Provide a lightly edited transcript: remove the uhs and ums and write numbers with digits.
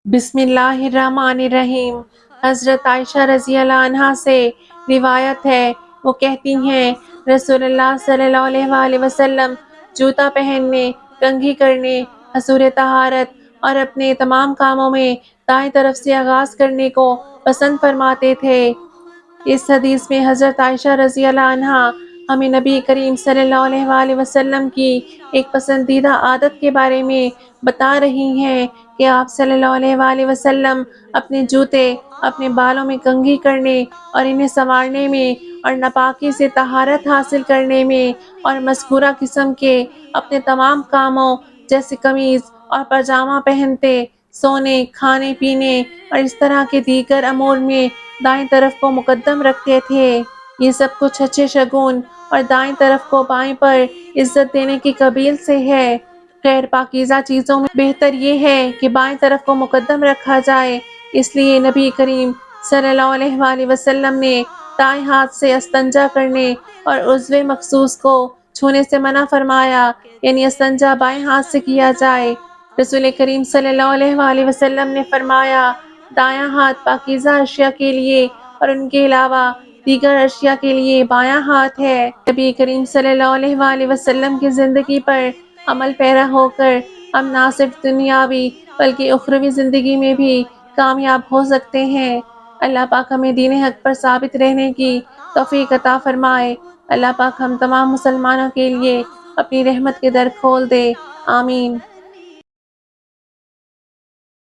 بسم اللہ الرحمن الرحیم۔ حضرت عائشہ رضی اللہ عنہا سے روایت ہے، وہ کہتی ہیں رسول اللہ صلی اللہ علیہ وآلہ وسلم جوتا پہننے، کنگھی کرنے، حصور طہارت اور اپنے تمام کاموں میں دائیں طرف سے آغاز کرنے کو پسند فرماتے تھے۔ اس حدیث میں حضرت عائشہ رضی اللہ عنہا ہمیں نبی کریم صلی اللہ علیہ وآلہ وسلم کی ایک پسندیدہ عادت کے بارے میں بتا رہی ہیں کہ آپ صلی اللہ علیہ وآلہ وسلم اپنے جوتے، اپنے بالوں میں کنگھی کرنے اور انہیں سنوارنے میں اور ناپاکی سے طہارت حاصل کرنے میں اور مذکورہ قسم کے اپنے تمام کاموں جیسے قمیض اور پاجامہ پہنتے، سونے، کھانے پینے اور اس طرح کے دیگر امور میں دائیں طرف کو مقدم رکھتے تھے۔ یہ سب کچھ اچھے شگون اور دائیں طرف کو بائیں پر عزت دینے کی قبیل سے ہے۔ خیر پاکیزہ چیزوں میں بہتر یہ ہے کہ بائیں طرف کو مقدم رکھا جائے، اس لیے نبی کریم صلی اللہ علیہ وآلہ وسلم نے دائیں ہاتھ سے استنجا کرنے اور عضو مخصوص کو چھونے سے منع فرمایا، یعنی استنجا بائیں ہاتھ سے کیا جائے۔ رسول کریم صلی اللہ علیہ وآلہ وسلم نے فرمایا، دایاں ہاتھ پاکیزہ اشیاء کے لیے اور ان کے علاوہ دیگر اشیاء کے لیے بایاں ہاتھ ہے۔ نبی کریم صلی اللہ علیہ وآلہ وسلم کی زندگی پر عمل پیرا ہو کر ہم نہ صرف دنیاوی بلکہ اخروی زندگی میں بھی کامیاب ہو سکتے ہیں۔ اللہ پاک ہمیں دین حق پر ثابت رہنے کی توفیق عطا فرمائے۔ اللہ پاک ہم تمام مسلمانوں کے لیے اپنی رحمت کے در کھول دے، آمین۔